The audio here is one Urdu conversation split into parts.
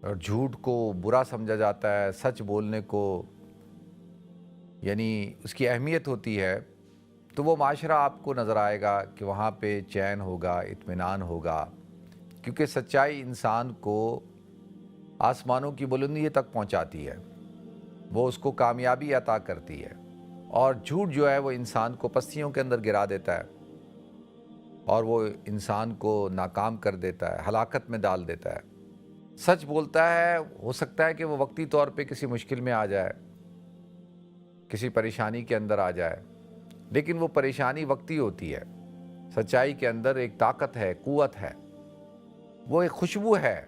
اور جھوٹ کو برا سمجھا جاتا ہے، سچ بولنے کو یعنی اس کی اہمیت ہوتی ہے، تو وہ معاشرہ آپ کو نظر آئے گا کہ وہاں پہ چین ہوگا، اطمینان ہوگا، کیونکہ سچائی انسان کو آسمانوں کی بلندی تک پہنچاتی ہے، وہ اس کو کامیابی عطا کرتی ہے، اور جھوٹ جو ہے وہ انسان کو پستیوں کے اندر گرا دیتا ہے اور وہ انسان کو ناکام کر دیتا ہے، ہلاکت میں ڈال دیتا ہے۔ سچ بولتا ہے، ہو سکتا ہے کہ وہ وقتی طور پہ کسی مشکل میں آ جائے، کسی پریشانی کے اندر آ جائے، لیکن وہ پریشانی وقتی ہوتی ہے۔ سچائی کے اندر ایک طاقت ہے، قوت ہے، وہ ایک خوشبو ہے۔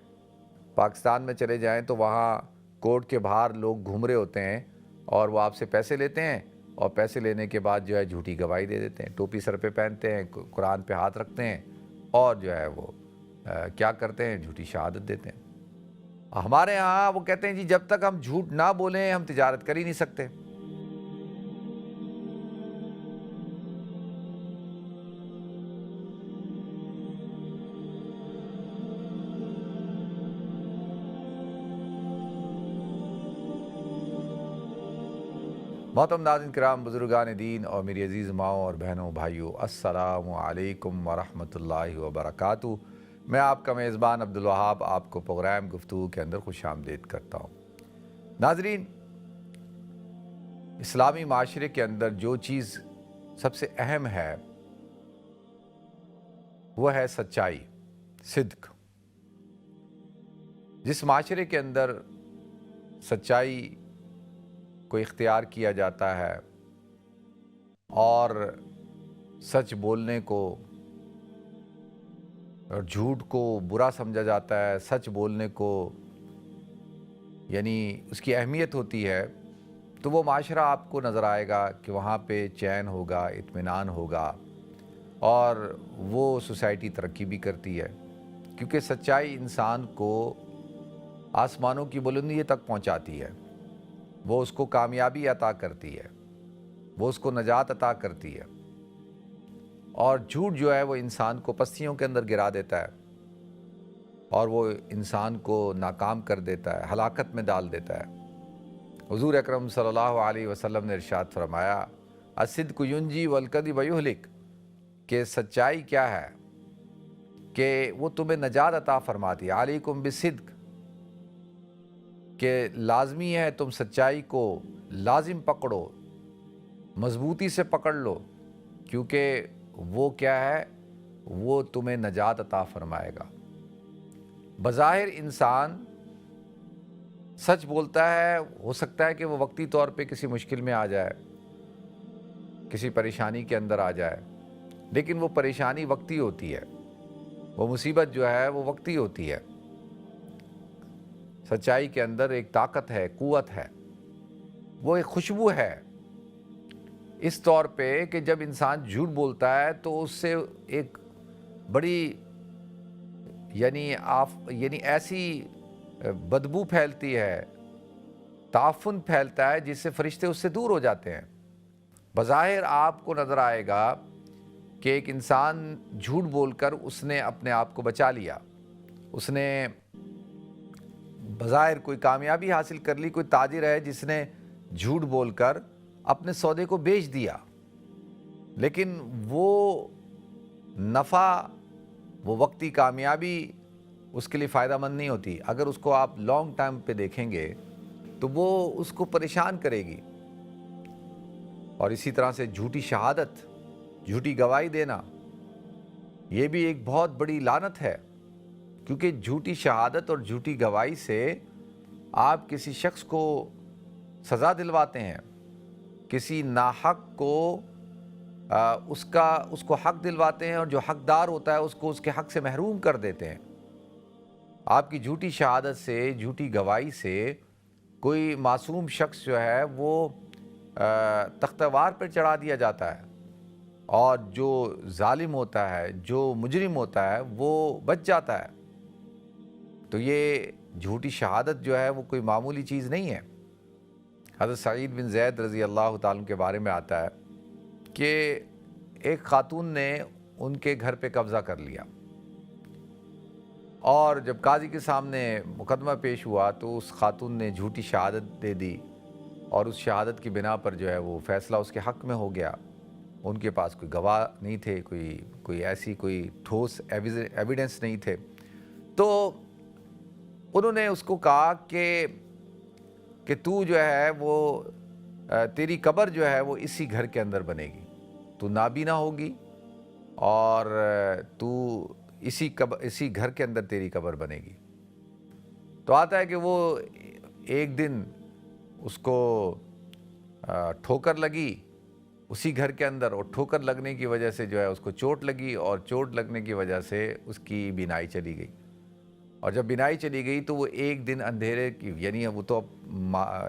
پاکستان میں چلے جائیں تو وہاں کورٹ کے باہر لوگ گھوم رہے ہوتے ہیں اور وہ آپ سے پیسے لیتے ہیں، اور پیسے لینے کے بعد جو ہے جھوٹی گواہی دے دیتے ہیں، ٹوپی سر پہ پہنتے ہیں، قرآن پہ ہاتھ رکھتے ہیں، اور جو ہے وہ کیا کرتے ہیں، جھوٹی شہادت دیتے ہیں۔ ہمارے ہاں وہ کہتے ہیں جی جب تک ہم جھوٹ نہ بولیں ہم تجارت کر ہی نہیں سکتے۔ محترم ناظرین کرام، بزرگان دین اور میری عزیز ماؤں اور بہنوں بھائیوں، السلام علیکم ورحمۃ اللہ وبرکاتہ۔ میں آپ کا میزبان عبدالوہاب آپ کو پروگرام گفتگو کے اندر خوش آمدید کرتا ہوں۔ ناظرین، اسلامی معاشرے کے اندر جو چیز سب سے اہم ہے وہ ہے سچائی، صدق۔ جس معاشرے کے اندر سچائی کو اختیار کیا جاتا ہے اور سچ بولنے کو اور جھوٹ کو برا سمجھا جاتا ہے، سچ بولنے کو یعنی اس کی اہمیت ہوتی ہے، تو وہ معاشرہ آپ کو نظر آئے گا کہ وہاں پہ چین ہوگا، اطمینان ہوگا، اور وہ سوسائٹی ترقی بھی کرتی ہے، کیونکہ سچائی انسان کو آسمانوں کی بلندی تک پہنچاتی ہے، وہ اس کو کامیابی عطا کرتی ہے، وہ اس کو نجات عطا کرتی ہے، اور جھوٹ جو ہے وہ انسان کو پستیوں کے اندر گرا دیتا ہے اور وہ انسان کو ناکام کر دیتا ہے، ہلاکت میں ڈال دیتا ہے۔ حضور اکرم صلی اللہ علیہ وسلم نے ارشاد فرمایا، الصدق ینجی والکذب یہلک، کہ سچائی کیا ہے کہ وہ تمہیں نجات عطا فرماتی ہے۔ علیکم بالصدق، کہ لازمی ہے تم سچائی کو لازم پکڑو، مضبوطی سے پکڑ لو، کیونکہ وہ کیا ہے، وہ تمہیں نجات عطا فرمائے گا۔ بظاہر انسان سچ بولتا ہے، ہو سکتا ہے کہ وہ وقتی طور پہ کسی مشکل میں آ جائے، کسی پریشانی کے اندر آ جائے، لیکن وہ پریشانی وقتی ہوتی ہے، وہ مصیبت جو ہے وہ وقتی ہوتی ہے۔ سچائی کے اندر ایک طاقت ہے، قوت ہے، وہ ایک خوشبو ہے، اس طور پہ کہ جب انسان جھوٹ بولتا ہے تو اس سے ایک بڑی یعنی ایسی بدبو پھیلتی ہے، تعفن پھیلتا ہے، جس سے فرشتے اس سے دور ہو جاتے ہیں۔ بظاہر آپ کو نظر آئے گا کہ ایک انسان جھوٹ بول کر اس نے اپنے آپ کو بچا لیا، اس نے بظاہر کوئی کامیابی حاصل کر لی، کوئی تاجر ہے جس نے جھوٹ بول کر اپنے سودے کو بیچ دیا، لیکن وہ نفع، وہ وقتی کامیابی اس کے لیے فائدہ مند نہیں ہوتی۔ اگر اس کو آپ لانگ ٹائم پہ دیکھیں گے تو وہ اس کو پریشان کرے گی۔ اور اسی طرح سے جھوٹی شہادت، جھوٹی گواہی دینا، یہ بھی ایک بہت بڑی لعنت ہے، کیونکہ جھوٹی شہادت اور جھوٹی گواہی سے آپ کسی شخص کو سزا دلواتے ہیں، کسی ناحق کو اس کو حق دلواتے ہیں، اور جو حقدار ہوتا ہے اس کو اس کے حق سے محروم کر دیتے ہیں۔ آپ کی جھوٹی شہادت سے، جھوٹی گواہی سے کوئی معصوم شخص جو ہے وہ تختہ وار پر چڑھا دیا جاتا ہے، اور جو ظالم ہوتا ہے، جو مجرم ہوتا ہے، وہ بچ جاتا ہے۔ تو یہ جھوٹی شہادت جو ہے وہ کوئی معمولی چیز نہیں ہے۔ حضرت سعید بن زید رضی اللہ تعالیٰ کے بارے میں آتا ہے کہ ایک خاتون نے ان کے گھر پہ قبضہ کر لیا، اور جب قاضی کے سامنے مقدمہ پیش ہوا تو اس خاتون نے جھوٹی شہادت دے دی، اور اس شہادت کی بنا پر جو ہے وہ فیصلہ اس کے حق میں ہو گیا۔ ان کے پاس کوئی گواہ نہیں تھے، کوئی ایسی کوئی ٹھوس ایویڈنس نہیں تھے، تو انہوں نے اس کو کہا کہ تو جو ہے وہ تیری قبر جو ہے وہ اسی گھر کے اندر بنے گی، تو نابینا ہوگی اور تو اسی گھر کے اندر تیری قبر بنے گی۔ تو آتا ہے کہ وہ ایک دن اس کو ٹھوکر لگی اسی گھر کے اندر، اور ٹھوکر لگنے کی وجہ سے جو ہے اس کو چوٹ لگی، اور چوٹ لگنے کی وجہ سے اس کی بینائی چلی گئی، اور جب بینائی چلی گئی تو وہ ایک دن اندھیرے کی، یعنی وہ تو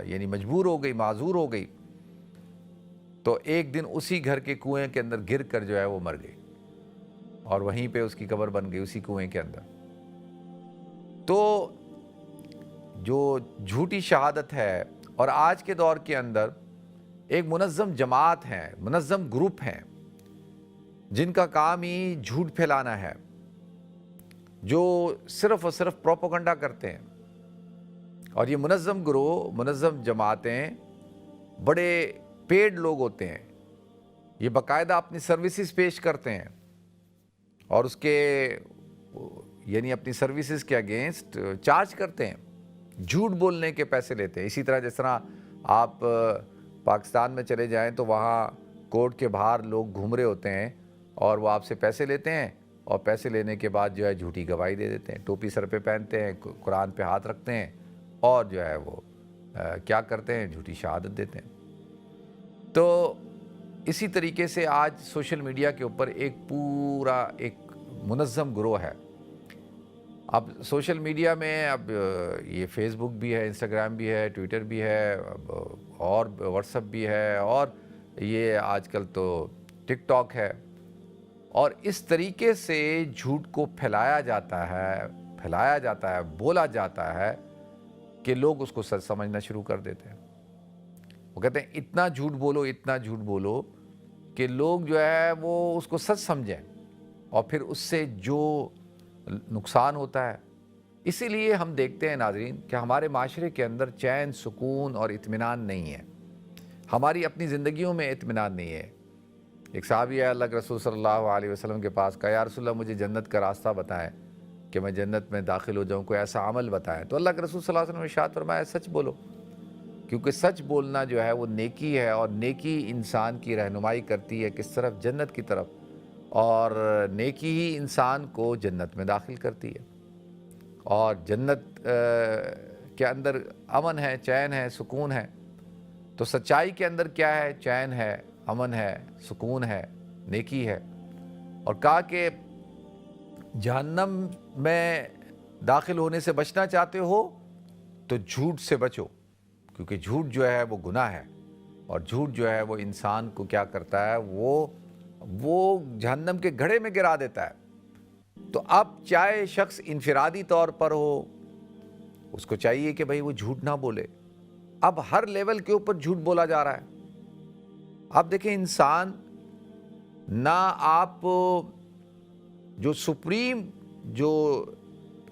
یعنی مجبور ہو گئی، معذور ہو گئی، تو ایک دن اسی گھر کے کنویں کے اندر گر کر جو ہے وہ مر گئی، اور وہیں پہ اس کی قبر بن گئی اسی کنویں کے اندر۔ تو جو جھوٹی شہادت ہے، اور آج کے دور کے اندر ایک منظم جماعت ہے، منظم گروپ ہیں جن کا کام ہی جھوٹ پھیلانا ہے، جو صرف اور صرف پروپیگنڈا کرتے ہیں۔ اور یہ منظم گروہ، منظم جماعتیں بڑے پیڈ لوگ ہوتے ہیں، یہ باقاعدہ اپنی سروسز پیش کرتے ہیں، اور اس کے یعنی اپنی سروسز کے اگینسٹ چارج کرتے ہیں، جھوٹ بولنے کے پیسے لیتے ہیں۔ اسی طرح جس طرح آپ پاکستان میں چلے جائیں تو وہاں کورٹ کے باہر لوگ گھوم رہے ہوتے ہیں، اور وہ آپ سے پیسے لیتے ہیں، اور پیسے لینے کے بعد جو ہے جھوٹی گواہی دے دیتے ہیں، ٹوپی سر پہ پہنتے ہیں، قرآن پہ ہاتھ رکھتے ہیں، اور جو ہے وہ کیا کرتے ہیں، جھوٹی شہادت دیتے ہیں۔ تو اسی طریقے سے آج سوشل میڈیا کے اوپر ایک پورا ایک منظم گروہ ہے۔ اب سوشل میڈیا میں اب یہ فیس بک بھی ہے، انسٹاگرام بھی ہے، ٹویٹر بھی ہے، اور واٹس ایپ بھی ہے، اور یہ آج کل تو ٹک ٹاک ہے، اور اس طریقے سے جھوٹ کو پھیلایا جاتا ہے، بولا جاتا ہے کہ لوگ اس کو سچ سمجھنا شروع کر دیتے ہیں۔ وہ کہتے ہیں اتنا جھوٹ بولو، اتنا جھوٹ بولو کہ لوگ جو ہے وہ اس کو سچ سمجھیں، اور پھر اس سے جو نقصان ہوتا ہے۔ اسی لیے ہم دیکھتے ہیں ناظرین کہ ہمارے معاشرے کے اندر چین، سکون اور اطمینان نہیں ہے، ہماری اپنی زندگیوں میں اطمینان نہیں ہے۔ ایک صحابی ہے اللہ کے رسول صلی اللہ علیہ وسلم کے پاس، کہا یا رسول اللہ مجھے جنت کا راستہ بتائیں کہ میں جنت میں داخل ہو جاؤں، کوئی ایسا عمل بتائیں۔ تو اللہ کے رسول صلی اللہ علیہ وسلم نے ارشاد فرمایا سچ بولو، کیونکہ سچ بولنا جو ہے وہ نیکی ہے، اور نیکی انسان کی رہنمائی کرتی ہے کس طرف؟ جنت کی طرف، اور نیکی ہی انسان کو جنت میں داخل کرتی ہے، اور جنت کے اندر امن ہے، چین ہے، سکون ہے۔ تو سچائی کے اندر کیا ہے؟ چین ہے، امن ہے، سکون ہے، نیکی ہے۔ اور کہا کہ جہنم میں داخل ہونے سے بچنا چاہتے ہو تو جھوٹ سے بچو، کیونکہ جھوٹ جو ہے وہ گناہ ہے، اور جھوٹ جو ہے وہ انسان کو کیا کرتا ہے؟ وہ جہنم کے گڑھے میں گرا دیتا ہے۔ تو اب چاہے شخص انفرادی طور پر ہو، اس کو چاہیے کہ بھئی وہ جھوٹ نہ بولے۔ اب ہر لیول کے اوپر جھوٹ بولا جا رہا ہے۔ اب دیکھیں انسان نہ آپ جو سپریم جو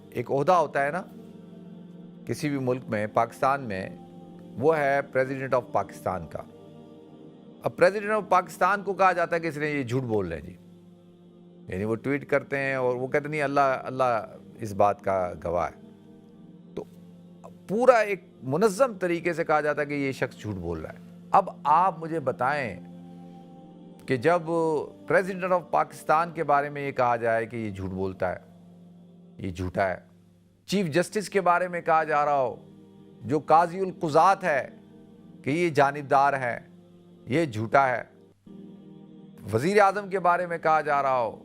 ایک عہدہ ہوتا ہے نا کسی بھی ملک میں، پاکستان میں، وہ ہے پریزیڈنٹ آف پاکستان کا۔ اب پریزیڈنٹ آف پاکستان کو کہا جاتا ہے کہ اس نے یہ جھوٹ بول رہے ہیں جی، یعنی وہ ٹویٹ کرتے ہیں اور وہ کہتے نہیں اللہ اس بات کا گواہ ہے۔ تو پورا ایک منظم طریقے سے کہا جاتا ہے کہ یہ شخص جھوٹ بول رہا ہے۔ اب آپ مجھے بتائیں کہ جب پریزیڈنٹ آف پاکستان کے بارے میں یہ کہا جائے کہ یہ جھوٹ بولتا ہے، یہ جھوٹا ہے، چیف جسٹس کے بارے میں کہا جا رہا ہو، جو قاضی القضات ہے، کہ یہ جانبدار ہے، یہ جھوٹا ہے، وزیر اعظم کے بارے میں کہا جا رہا ہو،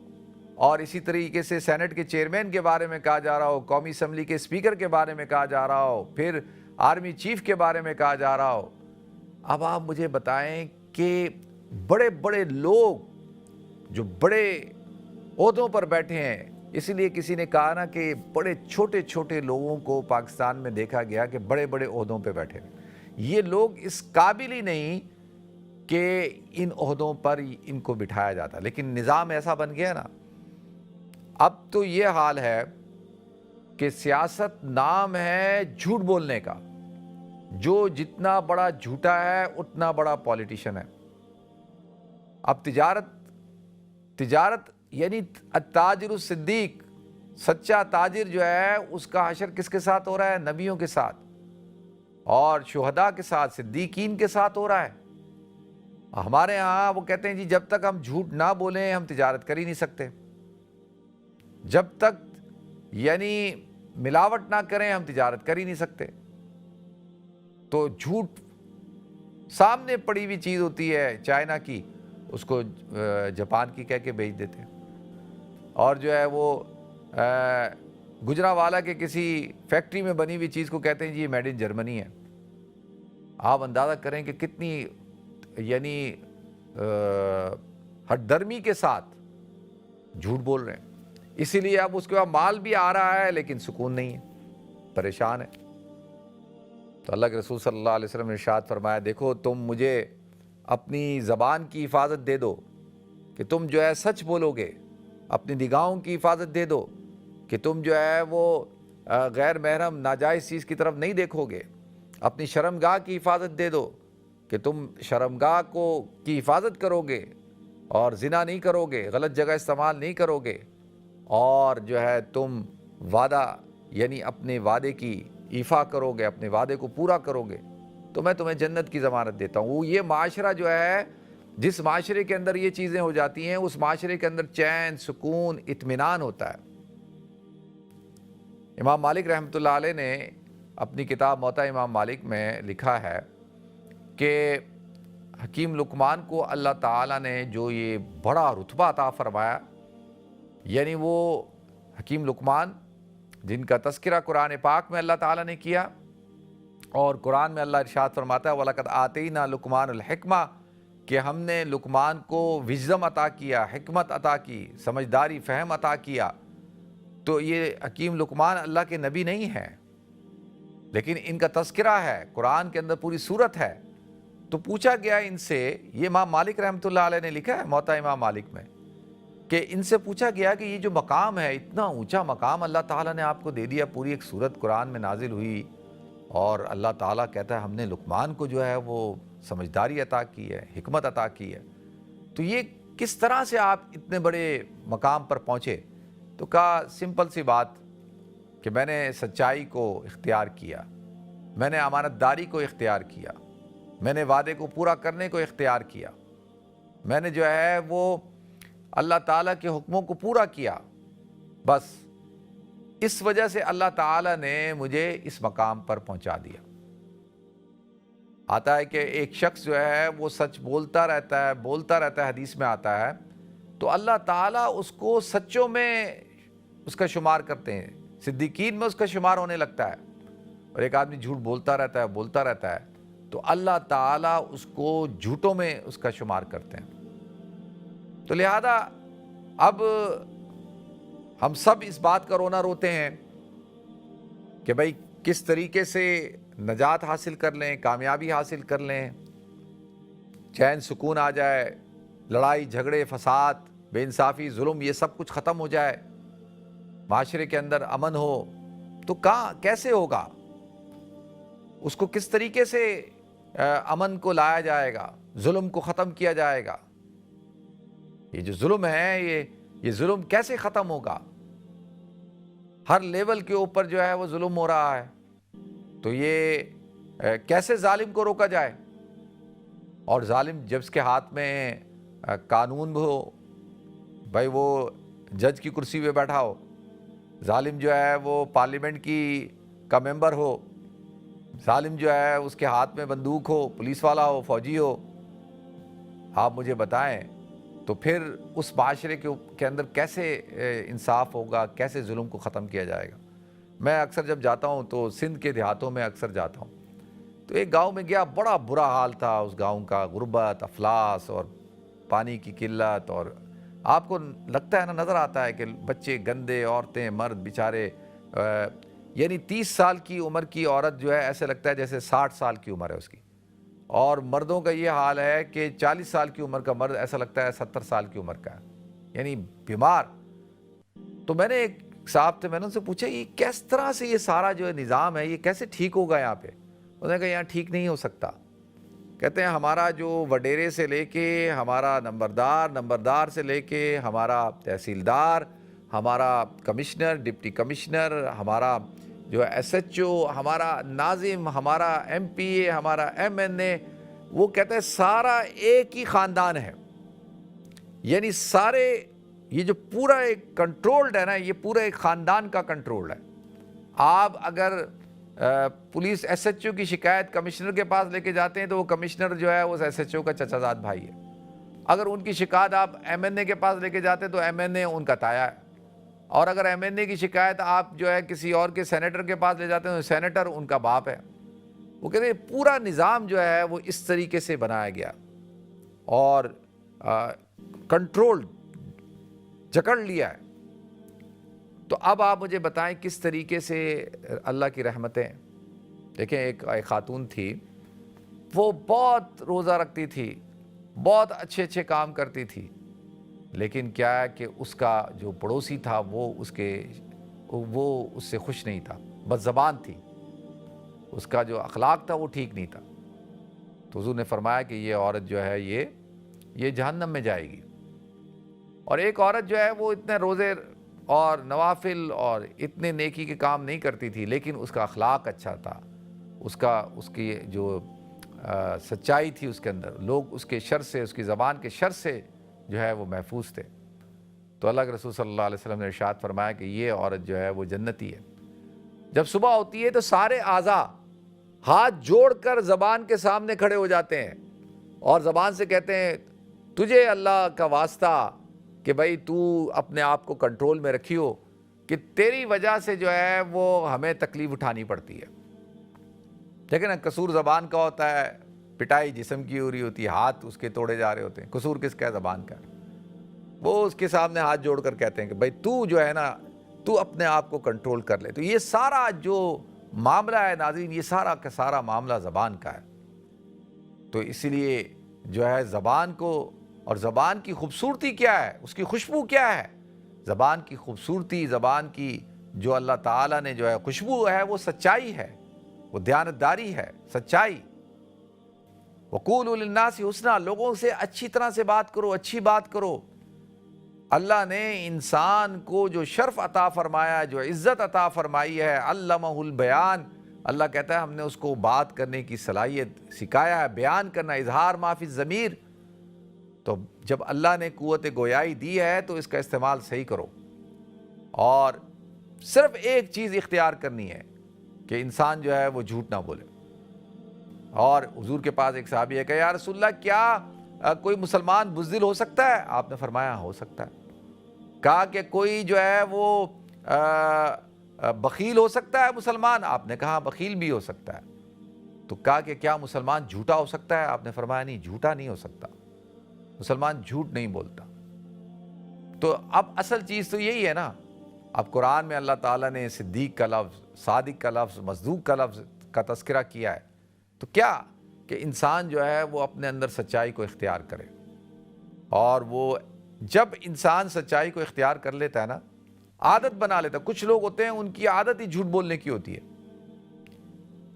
اور اسی طریقے سے سینٹ کے چیئرمین کے بارے میں کہا جا رہا ہو، قومی اسمبلی کے اسپیکر کے بارے میں کہا جا رہا ہو، پھر آرمی چیف کے بارے میں کہا جا رہا ہو۔ اب آپ مجھے بتائیں کہ بڑے بڑے لوگ جو بڑے عہدوں پر بیٹھے ہیں، اسی لیے کسی نے کہا نا کہ بڑے چھوٹے چھوٹے لوگوں کو پاکستان میں دیکھا گیا کہ بڑے بڑے عہدوں پہ بیٹھے ہیں۔ یہ لوگ اس قابل ہی نہیں کہ ان عہدوں پر ان کو بٹھایا جاتا، لیکن نظام ایسا بن گیا نا، اب تو یہ حال ہے کہ سیاست نام ہے جھوٹ بولنے کا. جو جتنا بڑا جھوٹا ہے اتنا بڑا پولیٹیشین ہے. اب تجارت یعنی التاجر الصدیق، سچا تاجر جو ہے اس کا حشر کس کے ساتھ ہو رہا ہے؟ نبیوں کے ساتھ اور شہداء کے ساتھ، صدیقین کے ساتھ ہو رہا ہے. ہمارے ہاں وہ کہتے ہیں جی جب تک ہم جھوٹ نہ بولیں ہم تجارت کر ہی نہیں سکتے، جب تک یعنی ملاوٹ نہ کریں ہم تجارت کر ہی نہیں سکتے. تو جھوٹ سامنے پڑی ہوئی چیز ہوتی ہے چائنا کی، اس کو جاپان کی کہہ کے بیچ دیتے ہیں. اور جو ہے وہ گجرانوالہ کے کسی فیکٹری میں بنی ہوئی چیز کو کہتے ہیں جی یہ میڈ ان جرمنی ہے. آپ اندازہ کریں کہ کتنی یعنی ہٹ درمی کے ساتھ جھوٹ بول رہے ہیں. اسی لیے اب اس کے بعد مال بھی آ رہا ہے لیکن سکون نہیں ہے، پریشان ہے. تو اللہ کے رسول صلی اللہ علیہ وسلم نے ارشاد فرمایا دیکھو تم مجھے اپنی زبان کی حفاظت دے دو کہ تم جو ہے سچ بولو گے، اپنی نگاہوں کی حفاظت دے دو کہ تم جو ہے وہ غیر محرم ناجائز چیز کی طرف نہیں دیکھو گے، اپنی شرمگاہ کی حفاظت دے دو کہ تم شرمگاہ کی حفاظت کرو گے اور زنا نہیں کرو گے، غلط جگہ استعمال نہیں کرو گے، اور جو ہے تم وعدہ یعنی اپنے وعدے کی ایفا کرو گے، اپنے وعدے کو پورا کرو گے تو میں تمہیں جنت کی ضمانت دیتا ہوں. یہ معاشرہ جو ہے، جس معاشرے کے اندر یہ چیزیں ہو جاتی ہیں اس معاشرے کے اندر چین، سکون، اطمینان ہوتا ہے. امام مالک رحمۃ اللہ علیہ نے اپنی کتاب موطا امام مالک میں لکھا ہے کہ حکیم لقمان کو اللہ تعالیٰ نے جو یہ بڑا رتبہ عطا فرمایا، یعنی وہ حکیم لقمان جن کا تذکرہ قرآن پاک میں اللہ تعالیٰ نے کیا، اور قرآن میں اللہ ارشاد فرماتا ہے وَلَقَدْ آتَيْنَا لُقْمَانَ الْحِكْمَةَ کہ ہم نے لقمان کو وژڈم عطا کیا، حکمت عطا کی، سمجھداری، فہم عطا کیا. تو یہ حکیم لقمان اللہ کے نبی نہیں ہیں لیکن ان کا تذکرہ ہے، قرآن کے اندر پوری صورت ہے. تو پوچھا گیا ان سے، یہ امام مالک رحمۃ اللہ علیہ نے لکھا ہے موطا امام مالک میں، کہ ان سے پوچھا گیا کہ یہ جو مقام ہے، اتنا اونچا مقام اللہ تعالیٰ نے آپ کو دے دیا، پوری ایک سورت قرآن میں نازل ہوئی اور اللہ تعالیٰ کہتا ہے ہم نے لقمان کو جو ہے وہ سمجھداری عطا کی ہے، حکمت عطا کی ہے، تو یہ کس طرح سے آپ اتنے بڑے مقام پر پہنچے؟ تو کہا سمپل سی بات کہ میں نے سچائی کو اختیار کیا، میں نے امانت داری کو اختیار کیا، میں نے وعدے کو پورا کرنے کو اختیار کیا، میں نے جو ہے وہ اللہ تعالیٰ کے حکموں کو پورا کیا. بس اس وجہ سے اللہ تعالیٰ نے مجھے اس مقام پر پہنچا دیا. آتا ہے کہ ایک شخص جو ہے وہ سچ بولتا رہتا ہے، حدیث میں آتا ہے تو اللہ تعالیٰ اس کو سچوں میں اس کا شمار کرتے ہیں، صدیقین میں اس کا شمار ہونے لگتا ہے. اور ایک آدمی جھوٹ بولتا رہتا ہے تو اللہ تعالیٰ اس کو جھوٹوں میں اس کا شمار کرتے ہیں. تو لہذا اب ہم سب اس بات کا رونا روتے ہیں کہ بھائی کس طریقے سے نجات حاصل کر لیں، کامیابی حاصل کر لیں، چین سکون آ جائے، لڑائی جھگڑے فساد بے انصافی ظلم یہ سب کچھ ختم ہو جائے، معاشرے کے اندر امن ہو. تو کیسے ہوگا؟ اس کو کس طریقے سے امن کو لایا جائے گا، ظلم کو ختم کیا جائے گا؟ یہ جو ظلم ہے یہ ظلم کیسے ختم ہوگا؟ ہر لیول کے اوپر جو ہے وہ ظلم ہو رہا ہے. تو یہ کیسے ظالم کو روکا جائے؟ اور ظالم جب اس کے ہاتھ میں قانون ہو، بھائی وہ جج کی کرسی پہ بیٹھا ہو، ظالم جو ہے وہ پارلیمنٹ کا ممبر ہو، ظالم جو ہے اس کے ہاتھ میں بندوق ہو، پولیس والا ہو، فوجی ہو، آپ مجھے بتائیں تو پھر اس معاشرے کے اندر کیسے انصاف ہوگا، کیسے ظلم کو ختم کیا جائے گا؟ میں اکثر جب جاتا ہوں تو سندھ کے دیہاتوں میں اکثر جاتا ہوں تو ایک گاؤں میں گیا، بڑا برا حال تھا اس گاؤں کا، غربت، افلاس اور پانی کی قلت، اور آپ کو لگتا ہے نا، نظر آتا ہے کہ بچے گندے، عورتیں مرد بیچارے، یعنی 30 سال کی عمر کی عورت جو ہے ایسے لگتا ہے جیسے 60 سال کی عمر ہے اس کی، اور مردوں کا یہ حال ہے کہ 40 سال کی عمر کا مرد ایسا لگتا ہے 70 سال کی عمر کا ہے، یعنی بیمار. تو میں نے ایک صاحب تھے, میں نے ان سے پوچھا یہ کس طرح سے یہ سارا جو ہے نظام ہے یہ کیسے ٹھیک ہوگا یہاں پہ؟ انہوں نے کہا یہاں ٹھیک نہیں ہو سکتا. کہتے ہیں ہمارا جو وڈیرے سے لے کے ہمارا نمبردار, نمبردار سے لے کے ہمارا تحصیلدار, ہمارا کمشنر, ڈپٹی کمشنر, ہمارا جو ایس ایچ او, ہمارا ناظم, ہمارا ایم پی اے, ہمارا ایم این اے, وہ کہتے ہیں سارا ایک ہی خاندان ہے. یعنی سارے یہ جو پورا ایک کنٹرولڈ ہے نا, یہ پورا ایک خاندان کا کنٹرول ہے. آپ اگر پولیس ایس ایچ او کی شکایت کمشنر کے پاس لے کے جاتے ہیں تو وہ کمشنر جو ہے وہ ایس ایچ او کا چچا زاد بھائی ہے. اگر ان کی شکایت آپ ایم این اے کے پاس لے کے جاتے ہیں تو ایم این اے ان کا تایا ہے. اور اگر ایم این اے کی شکایت آپ جو ہے کسی اور کے سینیٹر کے پاس لے جاتے ہیں تو سینیٹر ان کا باپ ہے. وہ کہتے ہیں پورا نظام جو ہے وہ اس طریقے سے بنایا گیا اور کنٹرول جکڑ لیا ہے. تو اب آپ مجھے بتائیں کس طریقے سے اللہ کی رحمتیں. دیکھیں ایک خاتون تھی, وہ بہت روزہ رکھتی تھی, بہت اچھے اچھے کام کرتی تھی, لیکن کیا ہے کہ اس کا جو پڑوسی تھا وہ اس سے خوش نہیں تھا, بد زبان تھی, اس کا جو اخلاق تھا وہ ٹھیک نہیں تھا. تو حضور نے فرمایا کہ یہ عورت جو ہے یہ جہنم میں جائے گی. اور ایک عورت جو ہے وہ اتنے روزے اور نوافل اور اتنے نیکی کے کام نہیں کرتی تھی, لیکن اس کا اخلاق اچھا تھا, اس کی جو سچائی تھی اس کے اندر, لوگ اس کے شر سے, اس کی زبان کے شر سے جو ہے وہ محفوظ تھے. تو اللہ کے رسول صلی اللہ علیہ وسلم نے ارشاد فرمایا کہ یہ عورت جو ہے وہ جنتی ہے. جب صبح ہوتی ہے تو سارے اعضاء ہاتھ جوڑ کر زبان کے سامنے کھڑے ہو جاتے ہیں اور زبان سے کہتے ہیں تجھے اللہ کا واسطہ کہ بھائی تو اپنے آپ کو کنٹرول میں رکھیو, کہ تیری وجہ سے جو ہے وہ ہمیں تکلیف اٹھانی پڑتی ہے. دیکھیں نا, قصور زبان کا ہوتا ہے, پٹائی جسم کی ہو رہی ہوتی ہے, ہاتھ اس کے توڑے جا رہے ہوتے ہیں. قصور کس کا ہے؟ زبان کا. وہ اس کے سامنے ہاتھ جوڑ کر کہتے ہیں کہ بھائی تو جو ہے نا تو اپنے آپ کو کنٹرول کر لے. تو یہ سارا جو معاملہ ہے ناظرین, یہ سارا کا سارا معاملہ زبان کا ہے. تو اسی لیے جو ہے زبان کو, اور زبان کی خوبصورتی کیا ہے, اس کی خوشبو کیا ہے, زبان کی خوبصورتی, زبان کی جو اللہ تعالیٰ نے جو ہے خوشبو ہے وہ سچائی ہے, وہ دیانتداری ہے, سچائی. وقولوا للناس حسنا, لوگوں سے اچھی طرح سے بات کرو, اچھی بات کرو. اللہ نے انسان کو جو شرف عطا فرمایا, جو عزت عطا فرمائی ہے, علمہ البیان, اللہ کہتا ہے ہم نے اس کو بات کرنے کی صلاحیت سکھایا ہے, بیان کرنا, اظہار ما فی الضمیر. تو جب اللہ نے قوت گویائی دی ہے تو اس کا استعمال صحیح کرو. اور صرف ایک چیز اختیار کرنی ہے کہ انسان جو ہے وہ جھوٹ نہ بولے. اور حضور کے پاس ایک صحابی ہے کہ یا رسول اللہ کیا کوئی مسلمان بزدل ہو سکتا ہے؟ آپ نے فرمایا ہو سکتا ہے. کہا کہ کوئی جو ہے وہ بخیل ہو سکتا ہے مسلمان؟ آپ نے کہا بخیل بھی ہو سکتا ہے. تو کہا کہ کیا مسلمان جھوٹا ہو سکتا ہے؟ آپ نے فرمایا نہیں, جھوٹا نہیں ہو سکتا, مسلمان جھوٹ نہیں بولتا. تو اب اصل چیز تو یہی ہے نا. اب قرآن میں اللہ تعالیٰ نے صدیق کا لفظ, صادق کا لفظ, مصدوق کا لفظ کا تذکرہ کیا ہے. تو کیا کہ انسان جو ہے وہ اپنے اندر سچائی کو اختیار کرے. اور وہ جب انسان سچائی کو اختیار کر لیتا ہے نا, عادت بنا لیتا ہے. کچھ لوگ ہوتے ہیں ان کی عادت ہی جھوٹ بولنے کی ہوتی ہے,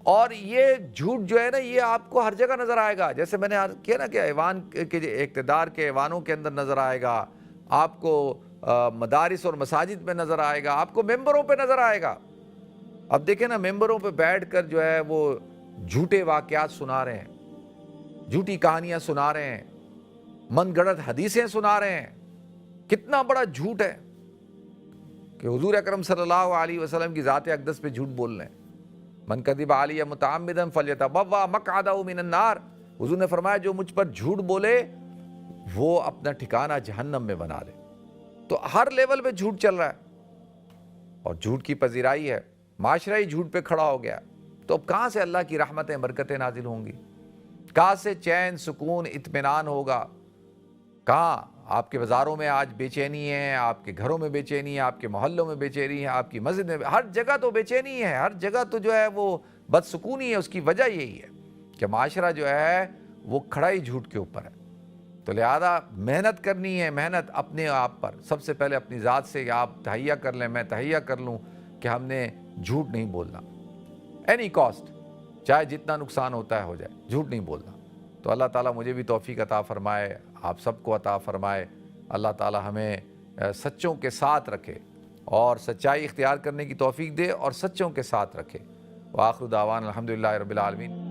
اور یہ جھوٹ جو ہے نا یہ آپ کو ہر جگہ نظر آئے گا. جیسے میں نے کیا نا کہ ایوان کے اقتدار کے ایوانوں کے اندر نظر آئے گا, آپ کو مدارس اور مساجد میں نظر آئے گا, آپ کو ممبروں پہ نظر آئے گا. اب دیکھیں نا, ممبروں پہ بیٹھ کر جو ہے وہ جھوٹے واقعات سنا رہے ہیں, جھوٹی کہانیاں سنا رہے ہیں, من گڑت حدیثیں سنا رہے ہیں. کتنا بڑا جھوٹ ہے کہ حضور اکرم صلی اللہ علیہ وسلم کی ذات اقدس پہ جھوٹ بول رہے ہیں. من کذب علی متعمدا فلیتبوأ مقعدہ من النار. حضور نے فرمایا جو مجھ پر جھوٹ بولے وہ اپنا ٹھکانہ جہنم میں بنا لے. تو ہر لیول پہ جھوٹ چل رہا ہے اور جھوٹ کی پذیرائی ہے, معاشرہ ہی جھوٹ پہ کھڑا ہو گیا. تو اب کہاں سے اللہ کی رحمتیں برکتیں نازل ہوں گی؟ کہاں سے چین سکون اطمینان ہوگا؟ کہاں آپ کے بازاروں میں آج بے چینی ہے, آپ کے گھروں میں بے چینی ہے, آپ کے محلوں میں بے چینی ہے, آپ کی مسجد میں, ہر جگہ تو بے چینی ہے, ہر جگہ تو جو ہے وہ بدسکونی ہے. اس کی وجہ یہی ہے کہ معاشرہ جو ہے وہ کھڑا ہی جھوٹ کے اوپر ہے. تو لہذا محنت کرنی ہے، محنت اپنے آپ پر، سب سے پہلے اپنی ذات سے کہ آپ تہیہ کر لیں، میں تہیہ کر لوں کہ ہم نے جھوٹ نہیں بولنا، اینی کاسٹ، چاہے جتنا نقصان ہوتا ہے ہو جائے، جھوٹ نہیں بولنا۔ تو اللہ تعالیٰ مجھے بھی توفیق عطا فرمائے، آپ سب کو عطا فرمائے، اللہ تعالیٰ ہمیں سچوں کے ساتھ رکھے اور سچائی اختیار کرنے کی توفیق دے اور سچوں کے ساتھ رکھے۔ وآخر دعوانا الحمدللہ رب العالمین۔